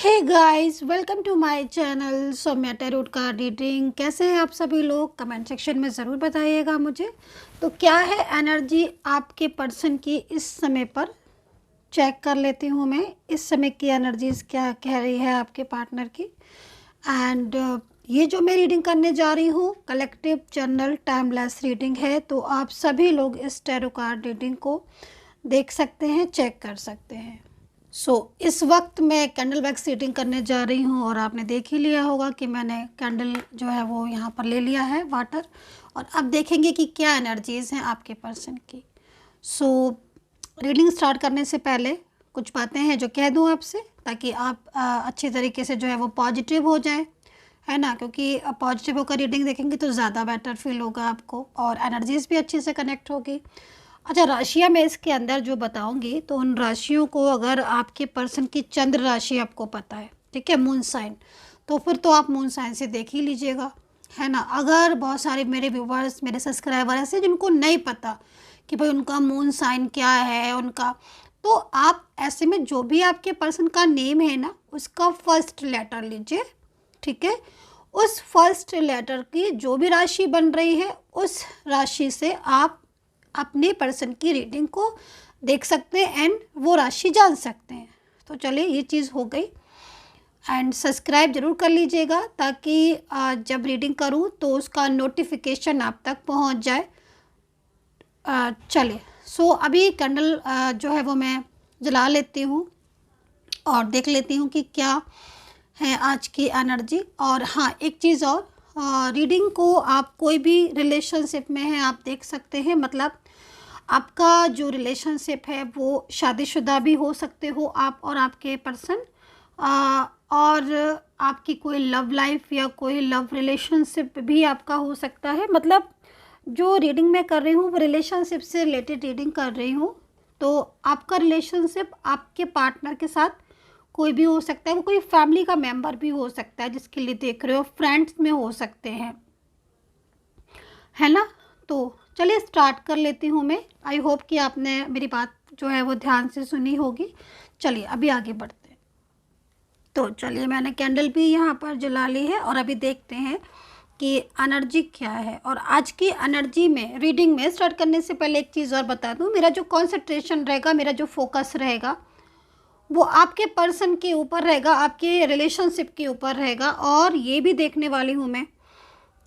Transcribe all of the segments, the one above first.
Hey guys, welcome to my channel Saumya tarot card reading. कैसे हैं आप सभी लोग? कमेंट सेक्शन में ज़रूर बताइएगा मुझे। तो क्या है एनर्जी आपके पर्सन की इस समय पर, चेक कर लेती हूँ मैं इस समय की एनर्जीज क्या कह रही है आपके पार्टनर की। एंड ये जो मैं रीडिंग करने जा रही हूँ कलेक्टिव जनरल टाइमलेस रीडिंग है, तो आप सभी लोग इस टैरो कार्ड रीडिंग को देख सकते हैं, चेक कर सकते हैं। इस वक्त मैं कैंडल वैक्स रीडिंग करने जा रही हूँ और आपने देख ही लिया होगा कि मैंने कैंडल जो है वो यहाँ पर ले लिया है वाटर। और अब देखेंगे कि क्या एनर्जीज़ हैं आपके पर्सन की। रीडिंग स्टार्ट करने से पहले कुछ बातें हैं जो कह दूँ आपसे, ताकि आप अच्छी तरीके से जो है वो पॉजिटिव हो जाए, है ना। क्योंकि पॉजिटिव होकर रीडिंग देखेंगे तो ज़्यादा बेटर फील होगा आपको और एनर्जीज़ भी अच्छे से कनेक्ट होगी। अच्छा, राशियाँ मैं इसके अंदर जो बताऊंगी तो उन राशियों को, अगर आपके पर्सन की चंद्र राशि आपको पता है, ठीक है, मून साइन, तो फिर तो आप मून साइन से देख ही लीजिएगा, है ना। अगर बहुत सारे मेरे व्यूवर्स, मेरे सब्सक्राइबर ऐसे जिनको नहीं पता कि भाई उनका मून साइन क्या है उनका, तो आप ऐसे में जो भी आपके पर्सन का नेम है ना, उसका फर्स्ट लेटर लीजिए, ठीक है। उस फर्स्ट लेटर की जो भी राशि बन रही है, उस राशि से आप अपने पर्सन की रीडिंग को देख सकते हैं एंड वो राशि जान सकते हैं। तो चलिए, ये चीज़ हो गई। एंड सब्सक्राइब ज़रूर कर लीजिएगा ताकि जब रीडिंग करूँ तो उसका नोटिफिकेशन आप तक पहुंच जाए। चलिए, अभी कैंडल जो है वो मैं जला लेती हूँ और देख लेती हूँ कि क्या है आज की एनर्जी। और हाँ, एक चीज़ और, रीडिंग को आप कोई भी रिलेशनशिप में है आप देख सकते हैं। मतलब आपका जो रिलेशनशिप है वो शादीशुदा भी हो सकते हो आप और आपके पर्सन, और आपकी कोई लव लाइफ या कोई लव रिलेशनशिप भी आपका हो सकता है। मतलब जो रीडिंग मैं कर रही हूँ वो रिलेशनशिप से रिलेटेड रीडिंग कर रही हूँ। तो आपका रिलेशनशिप आपके पार्टनर के साथ कोई भी हो सकता है, वो कोई फैमिली का मेंबर भी हो सकता है जिसके लिए देख रहे हो, फ्रेंड्स में हो सकते हैं, है ना। तो चलिए स्टार्ट कर लेती हूँ मैं। आई होप कि आपने मेरी बात जो है वो ध्यान से सुनी होगी। चलिए अभी आगे बढ़ते हैं। तो चलिए, मैंने कैंडल भी यहाँ पर जला ली है और अभी देखते हैं कि एनर्जी क्या है। और आज की एनर्जी में, रीडिंग में स्टार्ट करने से पहले एक चीज़ और बता दूँ, मेरा जो कॉन्सेंट्रेशन रहेगा, मेरा जो फोकस रहेगा वो आपके पर्सन के ऊपर रहेगा, आपके रिलेशनशिप के ऊपर रहेगा। और ये भी देखने वाली हूँ मैं,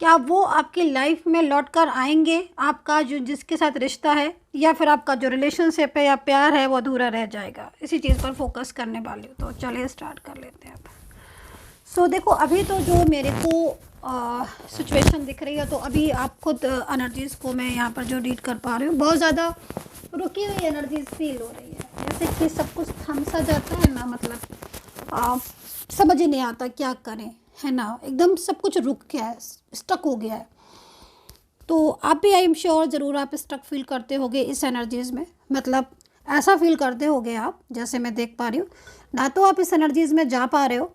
क्या वो आपकी लाइफ में लौट कर आएंगे, आपका जो जिसके साथ रिश्ता है, या फिर आपका जो रिलेशनशिप है या प्यार है वो अधूरा रह जाएगा। इसी चीज़ पर फोकस करने वाली हूँ। तो चलिए स्टार्ट कर लेते हैं अब। देखो, अभी तो जो मेरे को सिचुएशन दिख रही है, तो अभी आप खुद एनर्जीज़ को मैं यहाँ पर जो रीड कर पा रही हूँ, बहुत ज़्यादा रुकी हुई एनर्जीज फील हो रही है, जैसे कि सब कुछ थम सा जाता है ना। मतलब समझ ही नहीं आता क्या करें, है ना। एकदम सब कुछ रुक गया है, स्टक हो गया है। तो आप भी, आई एम श्योर, ज़रूर आप स्टक फील करते होगे इस एनर्जीज़ में। मतलब ऐसा फील करते होगे आप, जैसे मैं देख पा रही हूँ ना, तो आप इस एनर्जीज़ में जा पा रहे हो,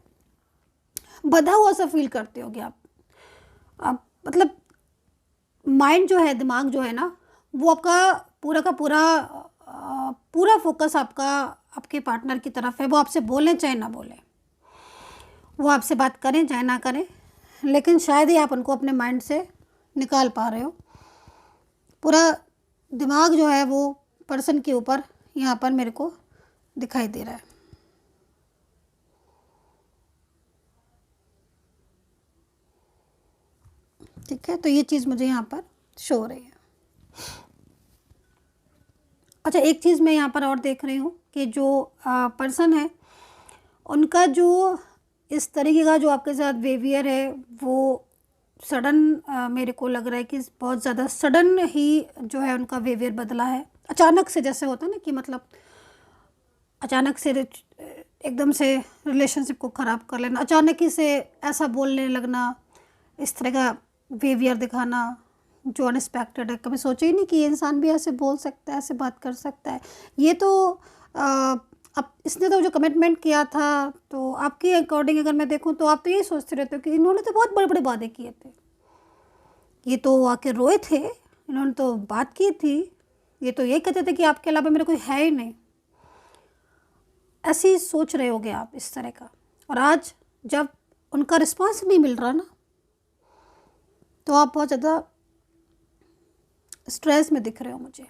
बंधा हुआ सा फील करते होगे आप। मतलब माइंड जो है, दिमाग जो है ना, वो आपका पूरा का पूरा फोकस आपका आपके पार्टनर की तरफ है। वो आपसे बोलें चाहे ना बोलें, वो आपसे बात करें चाहे ना करें, लेकिन शायद ही आप उनको अपने माइंड से निकाल पा रहे हो। पूरा दिमाग जो है वो पर्सन के ऊपर यहाँ पर मेरे को दिखाई दे रहा है। ठीक है, तो ये चीज़ मुझे यहाँ पर शो हो रही है। अच्छा, एक चीज़ मैं यहाँ पर और देख रही हूँ कि जो पर्सन है उनका जो इस तरीके का जो आपके साथ बिहेवियर है वो सडन, मेरे को लग रहा है कि बहुत ज़्यादा सडन ही जो है उनका बिहेवियर बदला है। अचानक से, जैसे होता है ना कि मतलब अचानक से एकदम से रिलेशनशिप को ख़राब कर लेना, अचानक ही से ऐसा बोलने लगना, इस तरह का बिहेवियर दिखाना जो अनएक्सपेक्टेड है। कभी सोचा ही नहीं कि ये इंसान भी ऐसे बोल सकता है, ऐसे बात कर सकता है। ये तो अब इसने तो जो कमिटमेंट किया था, तो आपके अकॉर्डिंग अगर मैं देखूं तो आप तो यही सोचते रहते हो कि इन्होंने तो बहुत बड़े बड़े वादे किए थे, ये तो आके रोए थे, इन्होंने तो बात की थी, ये तो ये कहते थे कि आपके अलावा मेरा कोई है ही नहीं। ऐसी सोच रहे होगे आप इस तरह का, और आज जब उनका रिस्पांस नहीं मिल रहा ना, तो आप बहुत ज़्यादा स्ट्रेस में दिख रहे हो मुझे।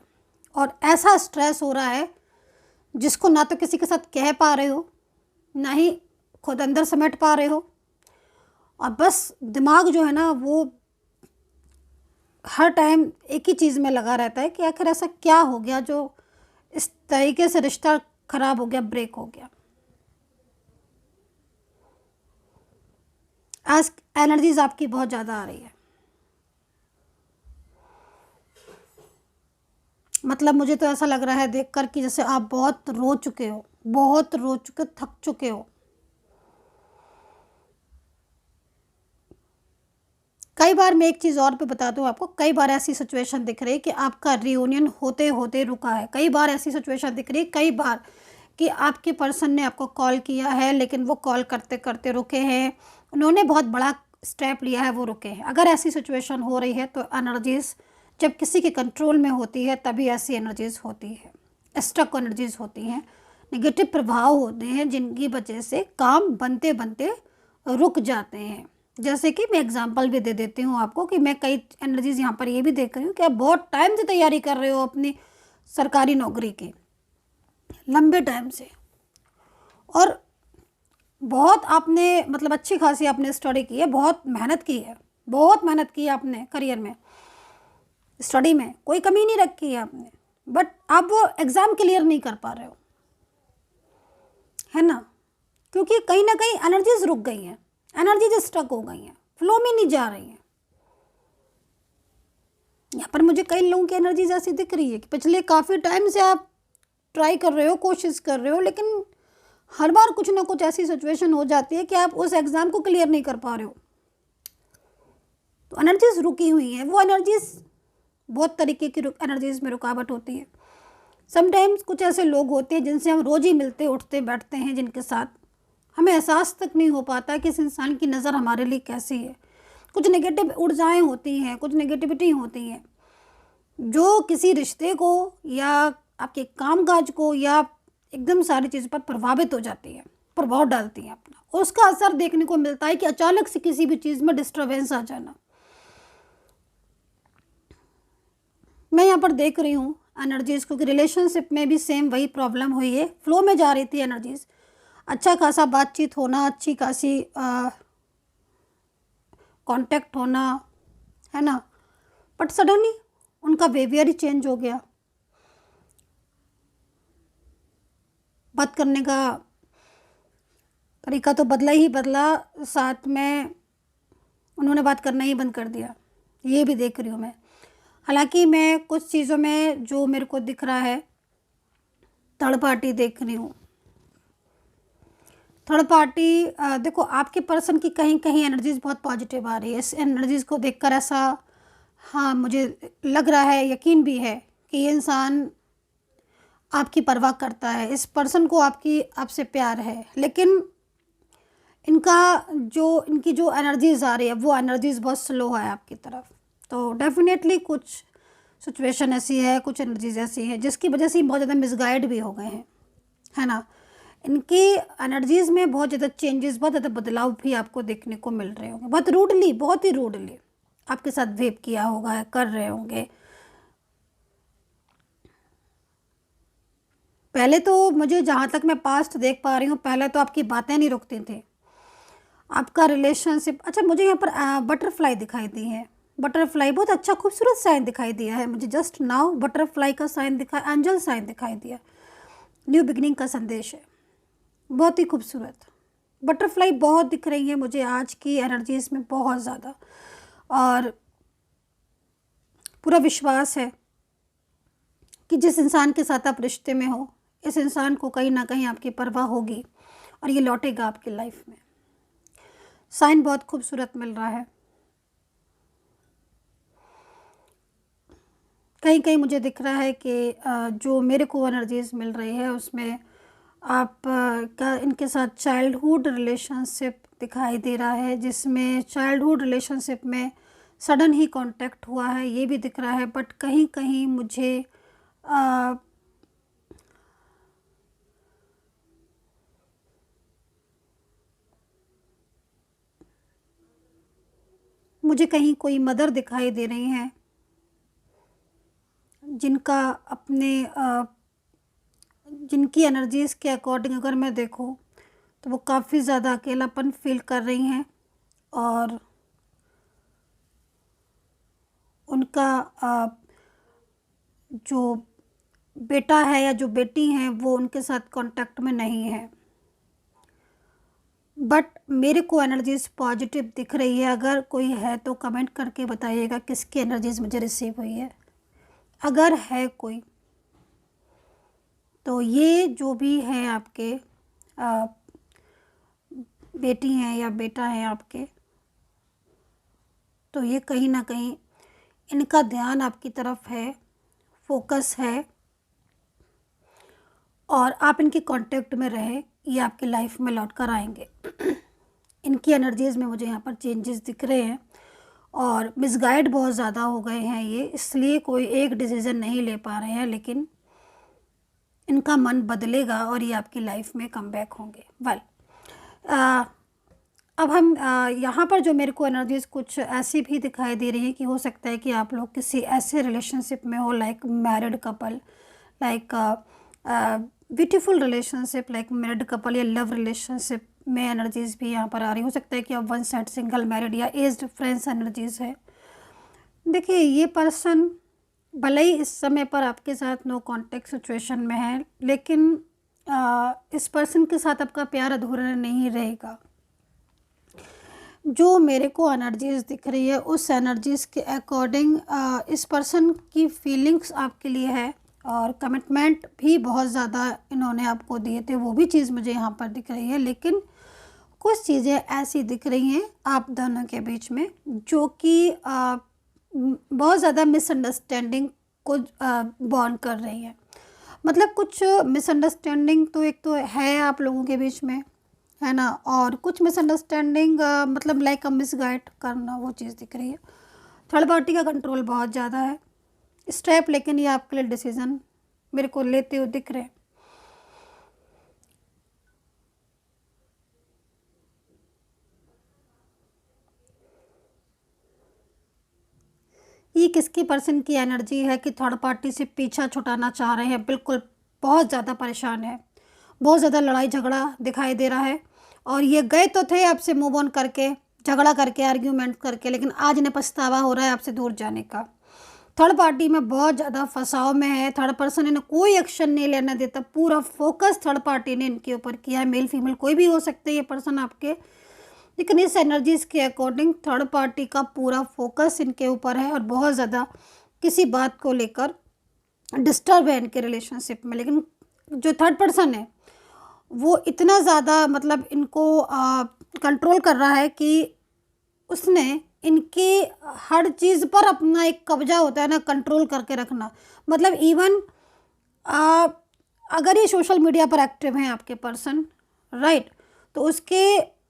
और ऐसा स्ट्रेस हो रहा है जिसको ना तो किसी के साथ कह पा रहे हो, ना ही खुद अंदर समेट पा रहे हो, और बस दिमाग जो है ना वो हर टाइम एक ही चीज़ में लगा रहता है कि आखिर ऐसा क्या हो गया जो इस तरीके से रिश्ता खराब हो गया, ब्रेक हो गया। आज एनर्जीज आपकी बहुत ज़्यादा आ रही है। मतलब मुझे तो ऐसा लग रहा है देखकर कि जैसे आप बहुत रो चुके हो, बहुत रो चुके, थक चुके हो। कई बार मैं एक चीज़ और भी बता दूं आपको, कई बार ऐसी सिचुएशन दिख रही है कि आपका रियूनियन होते होते रुका है। कई बार ऐसी सिचुएशन दिख रही है, कई बार कि आपके पर्सन ने आपको कॉल किया है लेकिन वो कॉल करते करते रुके हैं, उन्होंने बहुत बड़ा स्टेप लिया है, वो रुके हैं। अगर ऐसी सिचुएशन हो रही है तो एनर्जीज़ जब किसी के कंट्रोल में होती है तभी ऐसी एनर्जीज़ होती है, स्टक एनर्जीज़ होती हैं, नेगेटिव प्रभाव होते हैं जिनकी वजह से काम बनते बनते रुक जाते हैं। जैसे कि मैं एग्जांपल भी दे देती हूँ आपको कि मैं कई एनर्जीज़ यहाँ पर ये भी देख रही हूँ कि आप बहुत टाइम से तैयारी कर रहे हो अपनी सरकारी नौकरी की, लंबे टाइम से, और बहुत आपने मतलब अच्छी खासी आपने स्टडी की है, बहुत मेहनत की है, बहुत मेहनत की है आपने करियर में, स्टडी में कोई कमी नहीं रखी है आपने, बट आप वो एग्ज़ाम क्लियर नहीं कर पा रहे हो, है ना, क्योंकि कहीं ना कहीं एनर्जीज रुक गई हैं, एनर्जीज स्टक हो गई हैं, फ्लो में नहीं जा रही हैं। यहाँ पर मुझे कई लोगों की एनर्जीज ऐसी दिख रही है कि पिछले काफ़ी टाइम से आप ट्राई कर रहे हो, कोशिश कर रहे हो, लेकिन हर बार कुछ ना कुछ ऐसी सिचुएशन हो जाती है कि आप उस एग्ज़ाम को क्लियर नहीं कर पा रहे हो, तो एनर्जीज रुकी हुई हैं। वो एनर्जीज बहुत तरीके की एनर्जीज में रुकावट होती है। समटाइम्स कुछ ऐसे लोग होते हैं जिनसे हम रोज़ ही मिलते उठते बैठते हैं, जिनके साथ हमें एहसास तक नहीं हो पाता कि इस इंसान की नज़र हमारे लिए कैसी है। कुछ नेगेटिव ऊर्जाएं होती हैं, कुछ नेगेटिविटी होती हैं जो किसी रिश्ते को या आपके कामकाज को या एकदम सारी चीज़ पर प्रभावित हो जाती है, प्रभाव डालती हैं अपना, और उसका असर देखने को मिलता है कि अचानक से किसी भी चीज़ में डिस्टर्बेंस आ जाना। मैं यहाँ पर देख रही हूँ एनर्जीज़, क्योंकि रिलेशनशिप में भी सेम वही प्रॉब्लम हुई है। फ्लो में जा रही थी एनर्जीज़, अच्छा खासा बातचीत होना, अच्छी खासी कांटेक्ट होना, है ना, बट सडनली उनका बिहेवियर ही चेंज हो गया, बात करने का तरीका तो बदला ही बदला, साथ में उन्होंने बात करना ही बंद कर दिया। ये भी देख रही हूँ मैं। हालांकि मैं कुछ चीज़ों में जो मेरे को दिख रहा है, थर्ड पार्टी देख रही हूँ। थर्ड पार्टी देखो, आपके पर्सन की कहीं कहीं एनर्जीज बहुत पॉजिटिव आ रही है। इस एनर्जीज को देखकर ऐसा, हाँ, मुझे लग रहा है, यकीन भी है कि ये इंसान आपकी परवाह करता है, इस पर्सन को आपसे प्यार है, लेकिन इनकी जो एनर्जीज आ रही है वो एनर्जीज बहुत स्लो है आपकी तरफ। तो डेफिनेटली कुछ सिचुएशन ऐसी है, कुछ एनर्जीज ऐसी हैं जिसकी वजह से बहुत ज़्यादा मिसगाइड भी हो गए हैं, है ना। इनकी एनर्जीज में बहुत ज़्यादा चेंजेस, बहुत ज़्यादा बदलाव भी आपको देखने को मिल रहे होंगे। बहुत ही रूडली आपके साथ बिहेव किया होगा, कर रहे होंगे। पहले तो मुझे जहाँ तक मैं पास्ट देख पा रही हूँ, पहले तो आपकी बातें नहीं रुकती थी, आपका रिलेशनशिप। अच्छा, मुझे यहाँ पर बटरफ्लाई दिखाई दी है। बटरफ्लाई बहुत अच्छा खूबसूरत साइन दिखाई दिया है मुझे, जस्ट नाउ बटरफ्लाई का साइन दिखा, एंजल साइन दिखाई दिया, न्यू बिगनिंग का संदेश है, बहुत ही खूबसूरत। बटरफ्लाई बहुत दिख रही है मुझे आज की एनर्जीज में, बहुत ज़्यादा, और पूरा विश्वास है कि जिस इंसान के साथ आप रिश्ते में हो, इस इंसान को कहीं ना कहीं आपकी परवाह होगी और ये लौटेगा आपकी लाइफ में। साइन बहुत खूबसूरत मिल रहा है। कहीं कहीं मुझे दिख रहा है कि जो मेरे को एनर्जीज मिल रही है उसमें आप का इनके साथ चाइल्डहुड रिलेशनशिप दिखाई दे रहा है, जिसमें चाइल्डहुड रिलेशनशिप में सडन ही कांटेक्ट हुआ है, ये भी दिख रहा है। बट कहीं कहीं मुझे मुझे कहीं कोई मदर दिखाई दे रही हैं जिनका अपने जिनकी एनर्जीज़ के अकॉर्डिंग अगर मैं देखूं तो वो काफ़ी ज़्यादा अकेलापन फील कर रही हैं, और उनका जो बेटा है या जो बेटी हैं वो उनके साथ कांटेक्ट में नहीं है। बट मेरे को एनर्जीज़ पॉजिटिव दिख रही है। अगर कोई है तो कमेंट करके बताइएगा किसकी एनर्जीज़ मुझे रिसीव हुई है। अगर है कोई तो ये जो भी है आपके बेटी हैं या बेटा है आपके, तो ये कहीं ना कहीं इनका ध्यान आपकी तरफ है, फोकस है, और आप इनके कांटेक्ट में रहे, ये आपकी लाइफ में लौट कर आएंगे। इनकी एनर्जीज़ में मुझे यहाँ पर चेंजेस दिख रहे हैं और मिसगाइड बहुत ज़्यादा हो गए हैं ये, इसलिए कोई एक डिसीज़न नहीं ले पा रहे हैं, लेकिन इनका मन बदलेगा और ये आपकी लाइफ में कम बैक होंगे। वेल अब हम यहाँ पर जो मेरे को एनर्जीज़ कुछ ऐसी भी दिखाई दे रही है कि हो सकता है कि आप लोग किसी ऐसे रिलेशनशिप में हो, like married couple, like beautiful relationship, like married couple या लव रिलेशनशिप में एनर्जीज़ भी यहाँ पर आ रही। हो सकता है कि आप वन साइड सिंगल मैरिड या एज्ड फ्रेंड्स एनर्जीज़ है। देखिए, ये पर्सन भले ही इस समय पर आपके साथ नो कांटेक्ट सिचुएशन में है, लेकिन इस पर्सन के साथ आपका प्यार अधूरा नहीं रहेगा। जो मेरे को एनर्जीज़ दिख रही है उस एनर्जीज़ के अकॉर्डिंग इस पर्सन की फीलिंग्स आपके लिए है, और कमिटमेंट भी बहुत ज़्यादा इन्होंने आपको दिए थे, वो भी चीज़ मुझे यहाँ पर दिख रही है। लेकिन कुछ चीज़ें ऐसी दिख रही हैं आप दोनों के बीच में जो कि बहुत ज़्यादा मिसअंडरस्टैंडिंग को बॉर्न कर रही है। मतलब कुछ मिसअंडरस्टैंडिंग तो एक तो है आप लोगों के बीच में, है ना, और कुछ मिसअंडरस्टैंडिंग मतलब लाइक मिसगाइड करना, वो चीज़ दिख रही है। थर्ड पार्टी का कंट्रोल बहुत ज़्यादा है स्टेप, लेकिन ये आपके लिए डिसीज़न मेरे को लेते हुए दिख रहे हैं। ये किसकी पर्सन की एनर्जी है कि थर्ड पार्टी से पीछा छुटाना चाह रहे हैं, बिल्कुल बहुत ज़्यादा परेशान है, बहुत ज़्यादा लड़ाई झगड़ा दिखाई दे रहा है, और ये गए तो थे आपसे मूव ऑन करके, झगड़ा करके, आर्ग्यूमेंट करके, लेकिन आज इन्हें पछतावा हो रहा है आपसे दूर जाने का। थर्ड पार्टी में बहुत ज़्यादा फंसाव में है। थर्ड पर्सन इन्हें कोई एक्शन नहीं लेना देता, पूरा फोकस थर्ड पार्टी ने इनके ऊपर किया है। मेल फीमेल कोई भी हो सकते हैं ये पर्सन आपके, लेकिन इस एनर्जीज़ के अकॉर्डिंग थर्ड पार्टी का पूरा फोकस इनके ऊपर है और बहुत ज़्यादा किसी बात को लेकर डिस्टर्ब है इनके रिलेशनशिप में। लेकिन जो थर्ड पर्सन है वो इतना ज़्यादा मतलब इनको कंट्रोल कर रहा है कि उसने इनके हर चीज़ पर अपना एक कब्जा होता है ना, कंट्रोल करके रखना। मतलब इवन अगर ये सोशल मीडिया पर एक्टिव हैं आपके पर्सन, राइट, तो उसके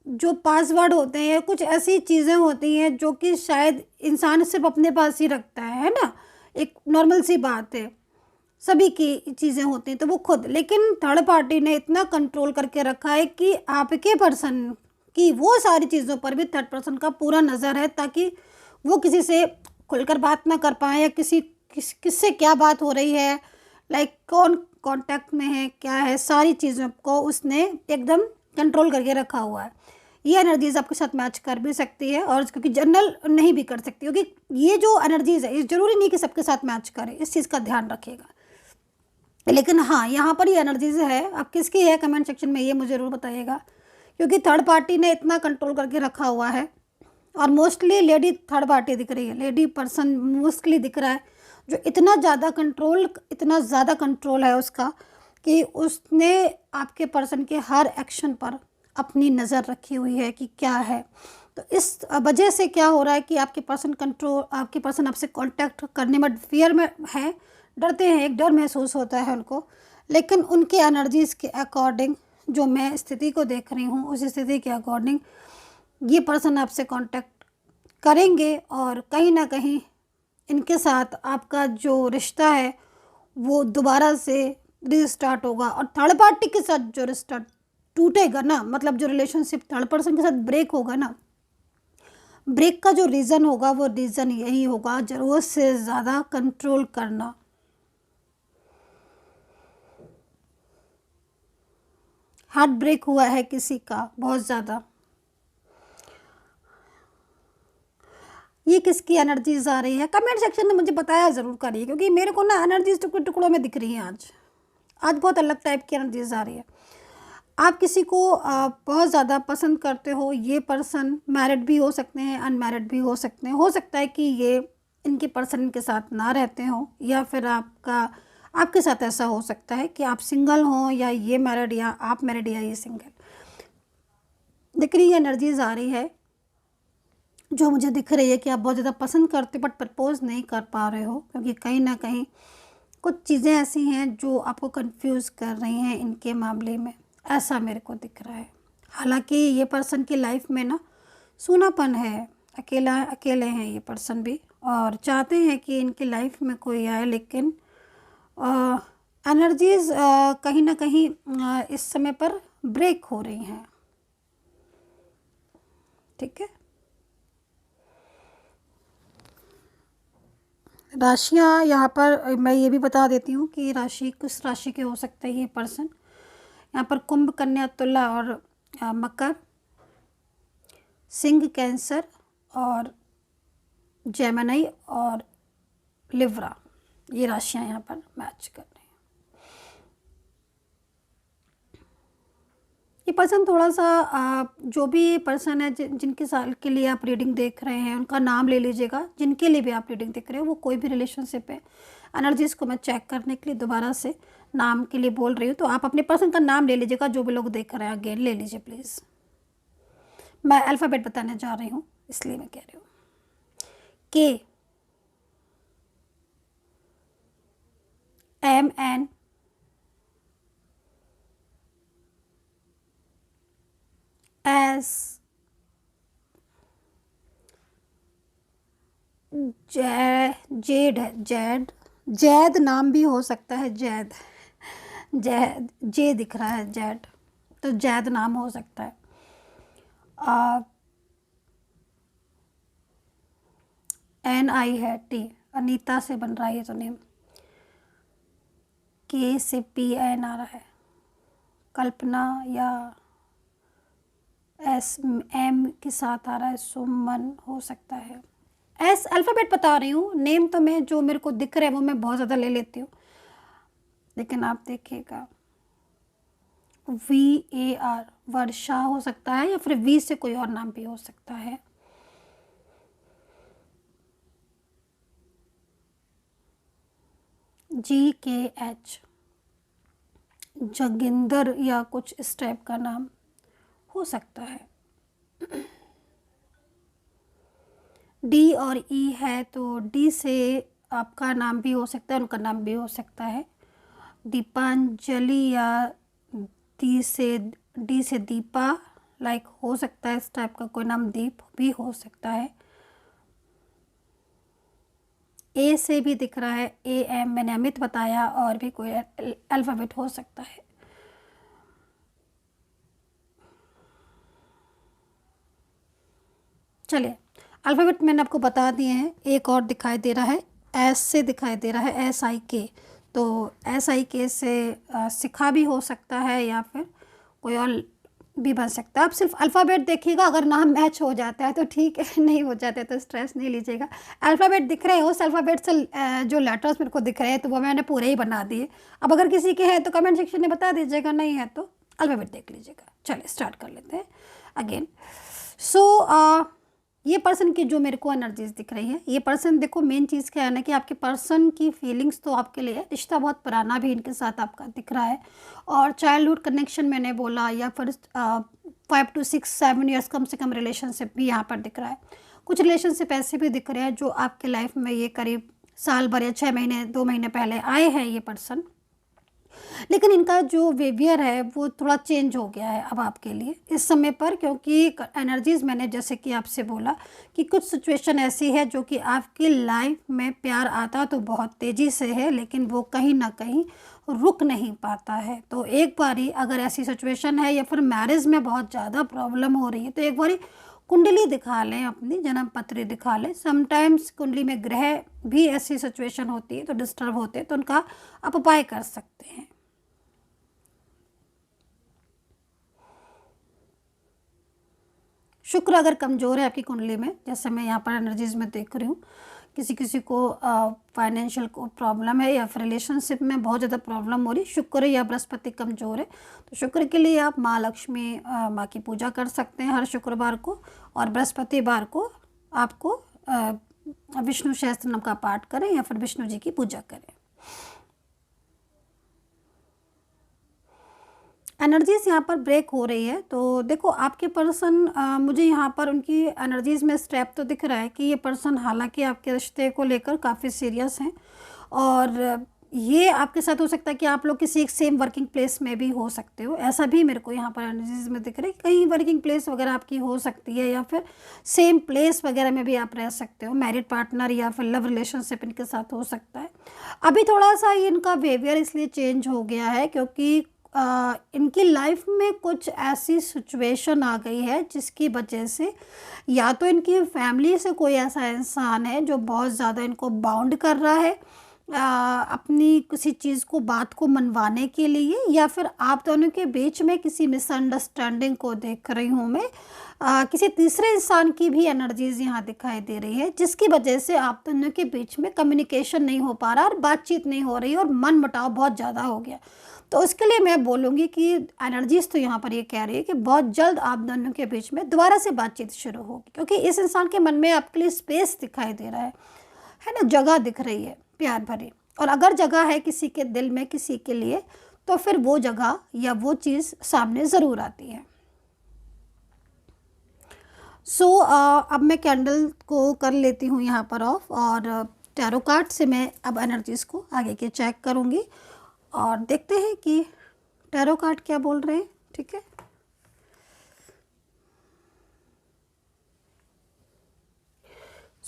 जो पासवर्ड होते हैं, कुछ ऐसी चीज़ें होती हैं जो कि शायद इंसान सिर्फ अपने पास ही रखता है ना, एक नॉर्मल सी बात है, सभी की चीज़ें होती हैं तो वो खुद, लेकिन थर्ड पार्टी ने इतना कंट्रोल करके रखा है कि आपके पर्सन की वो सारी चीज़ों पर भी थर्ड पर्सन का पूरा नज़र है, ताकि वो किसी से खुलकर बात ना कर पाए, या किससे क्या बात हो रही है, लाइक कौन कांटेक्ट में है, क्या है, सारी चीज़ों को उसने एकदम कंट्रोल करके रखा हुआ है। ये एनर्जीज़ आपके साथ मैच कर भी सकती है, और क्योंकि जनरल नहीं भी कर सकती, क्योंकि ये जो एनर्जीज़ है ये ज़रूरी नहीं कि सबके साथ मैच करे, इस चीज़ का ध्यान रखिएगा। लेकिन हाँ, यहाँ पर ये एनर्जीज़ है, अब किसकी है कमेंट सेक्शन में ये मुझे ज़रूर बताइएगा, क्योंकि थर्ड पार्टी ने इतना कंट्रोल करके रखा हुआ है, और मोस्टली लेडी थर्ड पार्टी दिख रही है, लेडी पर्सन मोस्टली दिख रहा है, जो इतना ज़्यादा कंट्रोल है उसका कि उसने आपके पर्सन के हर एक्शन पर अपनी नज़र रखी हुई है कि क्या है। तो इस वजह से क्या हो रहा है कि आपके पर्सन आपसे कांटेक्ट करने में फियर में है, डरते हैं, एक डर महसूस होता है उनको। लेकिन उनके एनर्जीज़ के अकॉर्डिंग जो मैं स्थिति को देख रही हूँ, उस स्थिति के अकॉर्डिंग ये पर्सन आपसे कांटेक्ट करेंगे, और कहीं ना कहीं इनके साथ आपका जो रिश्ता है वो दोबारा से रिस्टार्ट होगा। और थर्ड पार्टी के साथ जो रिश्ता टूटेगा ना, मतलब जो रिलेशनशिप थर्ड पर्सन के साथ ब्रेक होगा ना, ब्रेक का जो रीज़न होगा वो रीज़न यही होगा, ज़रूरत से ज़्यादा कंट्रोल करना। हार्ट ब्रेक हुआ है किसी का बहुत ज़्यादा। ये किसकी एनर्जीज आ रही है? कमेंट सेक्शन में मुझे बताया ज़रूर करिए, क्योंकि मेरे को ना एनर्जीज टुकड़े टुकड़ों में दिख रही हैं आज बहुत अलग टाइप की एनर्जीज आ रही है। आप किसी को बहुत ज़्यादा पसंद करते हो। ये पर्सन मैरिड भी हो सकते हैं, अनमैरिड भी हो सकते हैं। हो सकता है कि ये इनके पर्सन इनके साथ ना रहते हो, या फिर आपके साथ ऐसा हो सकता है कि आप सिंगल हो, या ये मैरिड या आप मैरिड या ये सिंगल। दिख रही एनर्जीज आ रही है जो मुझे दिख रही है कि आप बहुत ज़्यादा पसंद करते हो बट प्रपोज नहीं कर पा रहे हो, क्योंकि कहीं ना कहीं कुछ चीज़ें ऐसी हैं जो आपको कंफ्यूज कर रही हैं इनके मामले में, ऐसा मेरे को दिख रहा है। हालांकि ये पर्सन की लाइफ में ना सूनापन है, अकेले हैं ये पर्सन भी, और चाहते हैं कि इनकी लाइफ में कोई आए, लेकिन एनर्जीज कहीं ना कहीं इस समय पर ब्रेक हो रही हैं। ठीक है, राशियाँ यहाँ पर मैं ये भी बता देती हूँ कि राशि किस राशि के हो सकते हैं ये पर्सन। यहाँ पर कुंभ, कन्या, तुला और मकर, सिंह, कैंसर और जेमिनी और लिब्रा, ये राशियाँ यहाँ पर मैच कर रही हैं। ये पर्सन थोड़ा सा जो भी पर्सन है जिनके साल के लिए आप रीडिंग देख रहे हैं उनका नाम ले लीजिएगा। जिनके लिए भी आप रीडिंग देख रहे हो वो कोई भी रिलेशनशिप है, एनर्जीज़ को मैं चेक करने के लिए दोबारा से नाम के लिए बोल रही हूँ, तो आप अपने पर्सन का नाम ले लीजिएगा। जो भी लोग देख रहे हैं अगेन ले लीजिए प्लीज़। मैं अल्फ़ाबेट बताने जा रही हूँ इसलिए मैं कह रही हूँ। के, MN, S, जेड है, जैद नाम भी हो सकता है, जैद जे दिख रहा है, जैद, तो जैद नाम हो सकता है। NI है, T, अनीता से बन रहा है तो नेम। K से PN आ रहा है, कल्पना, या SM के साथ आ रहा है, सुमन हो सकता है। S अल्फ़ाबेट बता रही हूँ, नेम तो मैं जो मेरे को दिख रहा है वो मैं बहुत ज़्यादा ले लेती हूँ, लेकिन आप देखिएगा। VAR, वर्षा हो सकता है, या फिर V से कोई और नाम भी हो सकता है। GKH, जोगिंदर या कुछ इस टाइप का नाम हो सकता है। D और E है, तो D से आपका नाम भी हो सकता है, उनका नाम भी हो सकता है। दीपांजलि, या D से दीपा, लाइक हो सकता है इस टाइप का कोई नाम, दीप भी हो सकता है। A से भी दिख रहा है, AM मैंने अमित बताया, और भी कोई अल्फ़ाबेट हो सकता है। चलिए, अल्फ़ाबेट मैंने आपको बता दिए हैं। एक और दिखाई दे रहा है, S से दिखाई दे रहा है, SIK, तो SIK से शिखा भी हो सकता है, या फिर कोई और भी बन सकता है। आप सिर्फ अल्फ़ाबेट देखिएगा, अगर नाम मैच हो जाता है तो ठीक है, नहीं हो जाता है तो स्ट्रेस नहीं लीजिएगा। अल्फ़ाबेट दिख रहे हो, उस अल्फ़ाबेट से जो लेटर्स मेरे को दिख रहे हैं तो वो मैंने पूरे ही बना दिए। अब अगर किसी के हैं तो कमेंट सेक्शन में बता दीजिएगा, नहीं है तो अल्फ़ाबेट देख लीजिएगा। चलिए स्टार्ट कर लेते हैं अगेन। सो ये पर्सन की जो मेरे को एनर्जीज दिख रही है, ये पर्सन, देखो मेन चीज़ क्या है ना कि आपके पर्सन की फीलिंग्स तो आपके लिए है, रिश्ता बहुत पुराना भी इनके साथ आपका दिख रहा है, और चाइल्डहुड कनेक्शन मैंने बोला, या फिर 5 to 6 7 ईयर्स कम से कम रिलेशनशिप भी यहाँ पर दिख रहा है। कुछ रिलेशनशिप ऐसे भी दिख रहे हैं जो आपके लाइफ में ये करीब साल भर या 6 महीने 2 महीने पहले आए हैं ये पर्सन, लेकिन इनका जो बिहेवियर है वो थोड़ा चेंज हो गया है अब आपके लिए इस समय पर, क्योंकि एनर्जीज़ मैंने जैसे कि आपसे बोला कि कुछ सिचुएशन ऐसी है जो कि आपकी लाइफ में प्यार आता तो बहुत तेज़ी से है, लेकिन वो कहीं ना कहीं रुक नहीं पाता है। तो एक बारी अगर ऐसी सिचुएशन है, या फिर मैरिज में बहुत ज़्यादा प्रॉब्लम हो रही है, तो एक बारी कुंडली दिखा लें, अपनी जन्म पत्री दिखा लें। समटाइम्स कुंडली में ग्रह भी ऐसी सिचुएशन होती है तो डिस्टर्ब होते हैं, तो उनका आप उपाय कर सकते हैं। शुक्र अगर कमज़ोर है आपकी कुंडली में, जैसे मैं यहाँ पर एनर्जीज में देख रही हूँ, किसी किसी को फाइनेंशियल को प्रॉब्लम है या फिर रिलेशनशिप में बहुत ज़्यादा प्रॉब्लम हो रही, शुक्र या बृहस्पति कमज़ोर है, तो शुक्र के लिए आप माँ लक्ष्मी माँ की पूजा कर सकते हैं हर शुक्रवार को, और बृहस्पतिवार को आपको विष्णु सहस्त्रनाम का पाठ करें या फिर विष्णु जी की पूजा करें। एनर्जीज़ यहाँ पर ब्रेक हो रही है, तो देखो आपके पर्सन मुझे यहाँ पर उनकी एनर्जीज़ में स्टेप तो दिख रहा है कि ये पर्सन हालांकि आपके रिश्ते को लेकर काफ़ी सीरियस हैं, और ये आपके साथ हो सकता है कि आप लोग किसी एक सेम वर्किंग प्लेस में भी हो सकते हो, ऐसा भी मेरे को यहाँ पर एनर्जीज़ में दिख रहा है। कहीं वर्किंग प्लेस वगैरह आपकी हो सकती है, या फिर सेम प्लेस वगैरह में भी आप रह सकते हो। मैरिड पार्टनर या फिर लव रिलेशनशिप इनके साथ हो सकता है। अभी थोड़ा सा इनका बिहेवियर इसलिए चेंज हो गया है क्योंकि इनकी लाइफ में कुछ ऐसी सिचुएशन आ गई है जिसकी वजह से या तो इनकी फैमिली से कोई ऐसा इंसान है जो बहुत ज़्यादा इनको बाउंड कर रहा है अपनी किसी चीज़ को, बात को मनवाने के लिए, या फिर आप दोनों के बीच में किसी मिसअंडरस्टैंडिंग को देख रही हूँ मैं। किसी तीसरे इंसान की भी एनर्जीज़ यहाँ दिखाई दे रही है जिसकी वजह से आप दोनों के बीच में कम्युनिकेशन नहीं हो पा रहा और बातचीत नहीं हो रही और मन मुटाव बहुत ज़्यादा हो गया। तो उसके लिए मैं बोलूँगी कि एनर्जीज़ तो यहाँ पर ये कह रही है कि बहुत जल्द आप दोनों के बीच में दोबारा से बातचीत शुरू होगी, क्योंकि इस इंसान के मन में आपके लिए स्पेस दिखाई दे रहा है ना, जगह दिख रही है प्यार भरी। और अगर जगह है किसी के दिल में किसी के लिए, तो फिर वो जगह या वो चीज़ सामने ज़रूर आती है। अब मैं कैंडल को कर लेती हूँ यहाँ पर ऑफ, और टैरो कार्ड से मैं अब एनर्जीज़ को आगे के चेक करूँगी और देखते हैं कि टैरो कार्ड क्या बोल रहे हैं। ठीक है,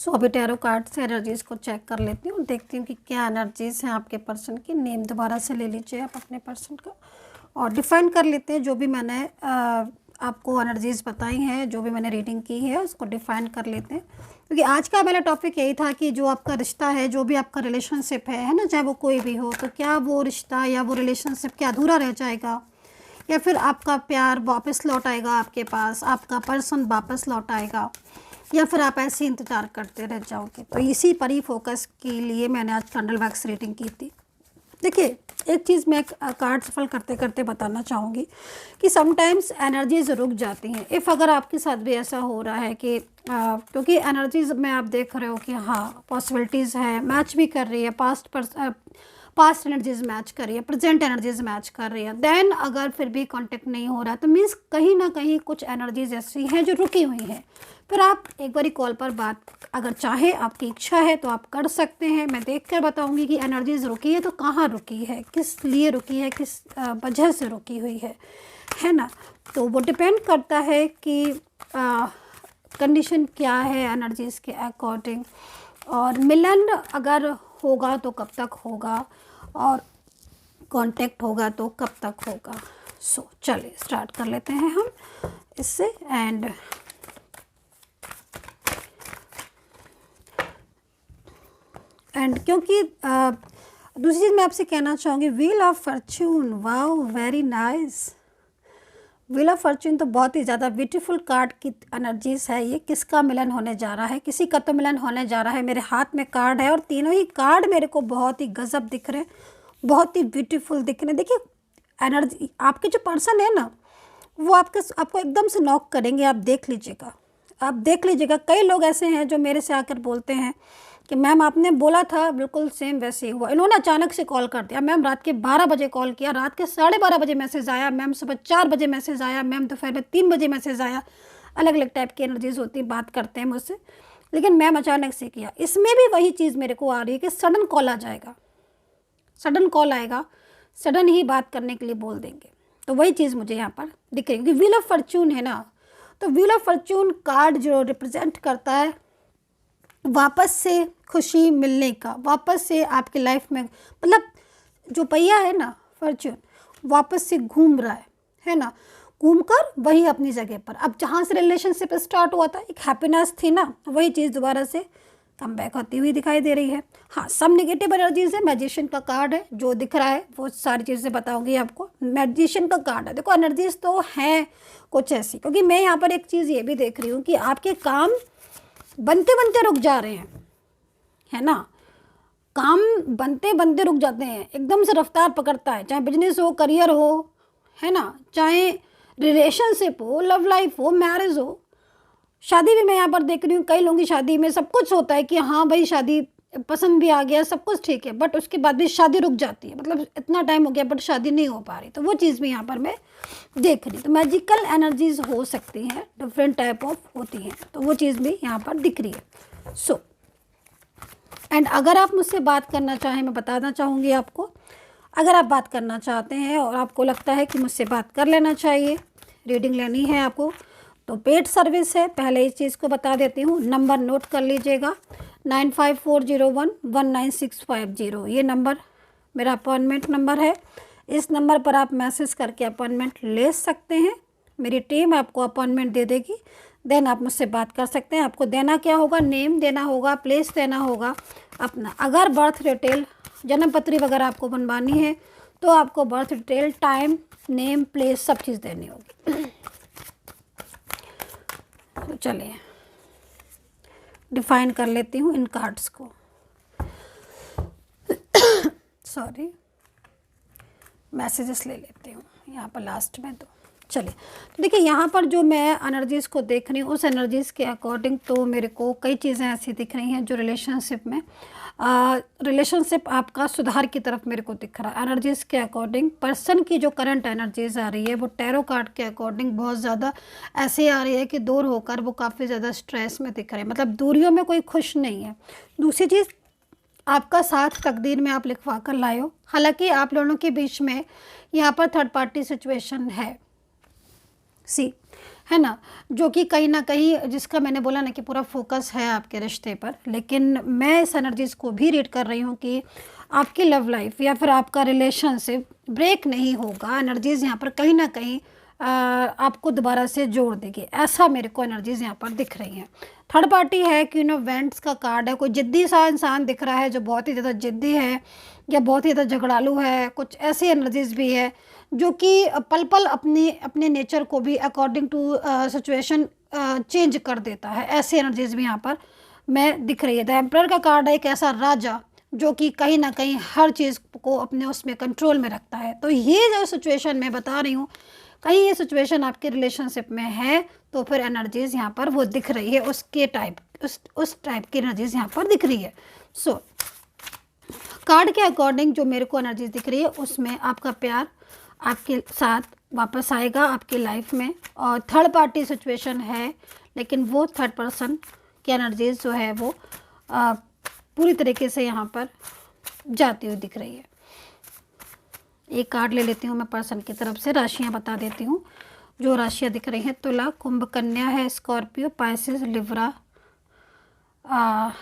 अभी टैरो कार्ड से एनर्जीज़ को चेक कर लेती हूँ, देखती हूँ कि क्या एनर्जीज़ हैं आपके पर्सन की। नेम दोबारा से ले लीजिए आप अपने पर्सन का और डिफाइन कर लेते हैं जो भी मैंने आपको एनर्जीज़ बताई हैं, जो भी मैंने रीडिंग की है उसको डिफाइन कर लेते हैं, क्योंकि आज का मेरा टॉपिक यही था कि जो आपका रिश्ता है, जो भी आपका रिलेशनशिप है ना, चाहे वो कोई भी हो, तो क्या वो रिश्ता या वो रिलेशनशिप क्या अधूरा रह जाएगा, या फिर आपका प्यार वापस लौट आएगा आपके पास, आपका पर्सन वापस लौट आएगा, या फिर आप ऐसे इंतज़ार करते रह जाओगे। तो इसी पर ही फोकस के लिए मैंने आज कैंडल वैक्स रीडिंग की थी। देखिए, एक चीज़ मैं कार्ड सफल करते करते बताना चाहूँगी कि समटाइम्स एनर्जीज रुक जाती हैं। इफ़ अगर आपके साथ भी ऐसा हो रहा है कि क्योंकि एनर्जीज में आप देख रहे हो कि हाँ पॉसिबिलिटीज़ है, मैच भी कर रही है, पास्ट एनर्जीज मैच कर रही है, प्रेजेंट एनर्जीज मैच कर रही है, देन अगर फिर भी कांटेक्ट नहीं हो रहा तो मीन्स कहीं ना कहीं कुछ एनर्जीज ऐसी हैं जो रुकी हुई हैं। फिर आप एक बारी कॉल पर बात अगर चाहे, आपकी इच्छा है तो आप कर सकते हैं। मैं देख कर बताऊंगी कि एनर्जीज रुकी है तो कहाँ रुकी है, किस लिए रुकी है, किस वजह से रुकी हुई है ना। तो वो डिपेंड करता है कि कंडीशन क्या है एनर्जीज के अकॉर्डिंग, और मिलन अगर होगा तो कब तक होगा, और कांटेक्ट होगा तो कब तक होगा। चलिए स्टार्ट कर लेते हैं हम इससे। एंड क्योंकि दूसरी चीज़ मैं आपसे कहना चाहूँगी, wheel of Fortune, wow very nice. Wheel of Fortune तो बहुत ही ज़्यादा ब्यूटीफुल कार्ड की एनर्जीज है। ये किसका मिलन होने जा रहा है, किसी का तो मिलन होने जा रहा है। मेरे हाथ में कार्ड है और तीनों ही कार्ड मेरे को बहुत ही गजब दिख रहे हैं, बहुत ही ब्यूटीफुल दिख रहे हैं। देखिए एनर्जी, आपके जो पर्सन है ना वो आपको एकदम से नॉक करेंगे, आप देख लीजिएगा, आप देख लीजिएगा। कई लोग ऐसे हैं जो मेरे से आकर बोलते हैं कि मैम आपने बोला था बिल्कुल सेम वैसे ही हुआ। इन्होंने अचानक से कॉल कर दिया, मैम रात के 12 बजे कॉल किया, रात के 12:30 बजे मैसेज आया, मैम सुबह 4 बजे मैसेज आया, मैम दोपहर में 3 बजे मैसेज आया। अलग अलग टाइप की एनर्जीज होती है, बात करते हैं मुझसे, लेकिन मैम अचानक से किया। इसमें भी वही चीज़ मेरे को आ रही है कि सडन कॉल आ जाएगा, सडन कॉल आएगा, सडन ही बात करने के लिए बोल देंगे। तो वही चीज़ मुझे यहाँ पर दिख रही है कि व्हील ऑफ फॉर्च्यून है ना। तो व्हील ऑफ फॉर्च्यून कार्ड जो रिप्रेजेंट करता है वापस से खुशी मिलने का, वापस से आपकी लाइफ में, मतलब जो पहिया है ना फॉर्च्यून वापस से घूम रहा है ना, घूमकर वही अपनी जगह पर। अब जहाँ से रिलेशनशिप स्टार्ट हुआ था, एक हैप्पीनेस थी ना, वही चीज़ दोबारा से कम बैक होती हुई दिखाई दे रही है। हाँ, सब नेगेटिव एनर्जीज है। मैजिशियन का कार्ड है जो दिख रहा है, वो सारी चीज़ें बताऊंगी आपको। मैजिशियन का कार्ड है, देखो एनर्जीज तो हैं कुछ ऐसी, क्योंकि मैं यहाँ पर एक चीज़ ये भी देख रही हूँ कि आपके काम बनते बनते रुक जा रहे हैं, है ना। काम बनते बनते रुक जाते हैं, एकदम से रफ्तार पकड़ता है, चाहे बिजनेस हो, करियर हो, है ना, चाहे रिलेशनशिप हो, लव लाइफ हो, मैरिज हो, शादी भी मैं यहाँ पर देख रही हूँ। कई लोगों की शादी में सब कुछ होता है कि हाँ भाई शादी पसंद भी आ गया, सब कुछ ठीक है, बट उसके बाद भी शादी रुक जाती है, मतलब इतना टाइम हो गया बट शादी नहीं हो पा रही। तो वो चीज़ भी यहाँ पर मैं देख रही हूँ। तो मैजिकल एनर्जीज हो सकती हैं, डिफरेंट टाइप ऑफ होती हैं, तो वो चीज़ भी यहाँ पर दिख रही है। सो एंड अगर आप मुझसे बात करना चाहें, मैं बताना चाहूँगी आपको, अगर आप बात करना चाहते हैं और आपको लगता है कि मुझसे बात कर लेना चाहिए, रीडिंग लेनी है आपको, तो पेड सर्विस है। पहले इस चीज़ को बता देती हूँ, नंबर नोट कर लीजिएगा, 9540119650। ये नंबर मेरा अपॉइंटमेंट नंबर है। इस नंबर पर आप मैसेज करके अपॉइंटमेंट ले सकते हैं, मेरी टीम आपको अपॉइंटमेंट दे देगी, देन आप मुझसे बात कर सकते हैं। आपको देना क्या होगा, नेम देना होगा, प्लेस देना होगा अपना। अगर बर्थ डिटेल, जन्म पत्री वगैरह आपको बनवानी है तो आपको birth detail, time, name, place सब चीज़ देनी होगी। तो चलिए डिफाइन कर लेती हूँ इन कार्ड्स को। सॉरी, मैसेजेस ले लेती हूँ यहाँ पर लास्ट में। तो चलिए, तो देखिए यहाँ पर जो मैं एनर्जीज़ को देख रही हूँ, उस एनर्जीज़ के अकॉर्डिंग तो मेरे को कई चीज़ें ऐसी दिख रही हैं जो रिलेशनशिप में, रिलेशनशिप आपका सुधार की तरफ मेरे को दिख रहा है। एनर्जीज़ के अकॉर्डिंग पर्सन की जो करंट एनर्जीज़ आ रही है वो टैरो कार्ड के अकॉर्डिंग बहुत ज़्यादा ऐसे आ रही है कि दूर होकर वो काफ़ी ज़्यादा स्ट्रेस में दिख रहे हैं, मतलब दूरियों में कोई खुश नहीं है। दूसरी चीज़, आपका साथ तकदीर में आप लिखवा कर लाए हो, हालांकि आप दोनों के बीच में यहाँ पर थर्ड पार्टी सिचुएशन है, है ना, जो कि कहीं ना कहीं, जिसका मैंने बोला ना कि पूरा फोकस है आपके रिश्ते पर। लेकिन मैं इस एनर्जीज़ को भी रीड कर रही हूँ कि आपकी लव लाइफ या फिर आपका रिलेशनशिप ब्रेक नहीं होगा। एनर्जीज़ यहाँ पर कहीं ना कहीं आपको दोबारा से जोड़ देगी, ऐसा मेरे को एनर्जीज़ यहाँ पर दिख रही हैं। थर्ड पार्टी है, क्वीन ऑफ वेंट्स का कार्ड है। कोई जिद्दी सा इंसान दिख रहा है जो बहुत ही ज़्यादा जिद्दी है या बहुत ही ज़्यादा झगड़ालू है। कुछ ऐसी एनर्जीज़ भी है जो कि पल पल अपने नेचर को भी अकॉर्डिंग टू सिचुएशन चेंज कर देता है। ऐसी एनर्जीज़ भी यहाँ पर मैं दिख रही है। द एम्परर का कार्ड है, एक ऐसा राजा जो कि कहीं ना कहीं हर चीज़ को अपने उसमें कंट्रोल में रखता है। तो ये जो सिचुएशन मैं बता रही हूँ, कहीं ये सिचुएशन आपके रिलेशनशिप में है तो फिर एनर्जीज़ यहाँ पर वो दिख रही है, उसके टाइप, उस टाइप की एनर्जीज़ यहाँ पर दिख रही है। सो कार्ड के अकॉर्डिंग जो मेरे को एनर्जीज दिख रही है उसमें आपका प्यार आपके साथ वापस आएगा आपकी लाइफ में। और थर्ड पार्टी सिचुएशन है, लेकिन वो थर्ड पर्सन की एनर्जीज जो है वो पूरी तरीके से यहाँ पर जाती हुई दिख रही है। एक कार्ड ले लेती हूँ मैं पर्सन की तरफ से, राशियाँ बता देती हूँ जो राशियाँ दिख रही हैं। तुला, कुंभ, कन्या है, स्कॉर्पियो, पाइसेस, लिब्रा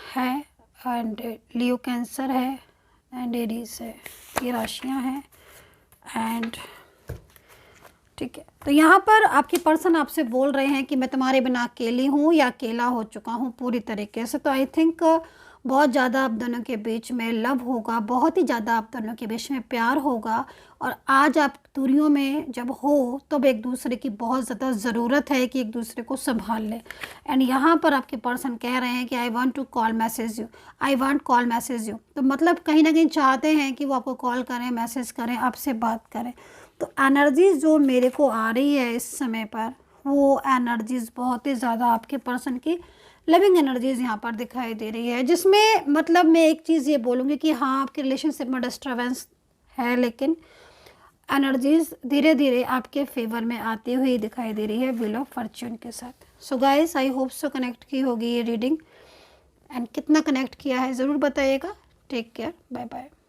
है, एंड लियो, कैंसर है, एंड एरीज है। ये राशियाँ हैं एंड ठीक है। तो यहाँ पर आपके पर्सन आपसे बोल रहे हैं कि मैं तुम्हारे बिना अकेली हूँ या अकेला हो चुका हूँ पूरी तरीके से। तो आई थिंक बहुत ज़्यादा आप दोनों के बीच में लव होगा, बहुत ही ज़्यादा आप दोनों के बीच में प्यार होगा। और आज आप दूरियों में जब हो तब एक दूसरे की बहुत ज़्यादा ज़रूरत है कि एक दूसरे को संभाल ले। एंड यहाँ पर आपके पर्सन कह रहे हैं कि I want to call message you, I want call message you. तो मतलब कहीं ना कहीं चाहते हैं कि वो आपको कॉल करें, मैसेज करें, आपसे बात करें। तो एनर्जीज जो मेरे को आ रही है इस समय पर, वो एनर्जीज बहुत ही ज़्यादा आपके पर्सन की लविंग एनर्जीज यहाँ पर दिखाई दे रही है। जिसमें मतलब मैं एक चीज़ ये बोलूँगी कि हाँ आपके रिलेशनशिप में डिस्टर्बेंस है, लेकिन एनर्जीज धीरे धीरे आपके फेवर में आती हुई दिखाई दे रही है व्हील ऑफ फॉर्च्यून के साथ। So guys, I hope so connect की होगी ये रीडिंग, एंड कितना कनेक्ट किया है ज़रूर बताइएगा। Take care, bye bye.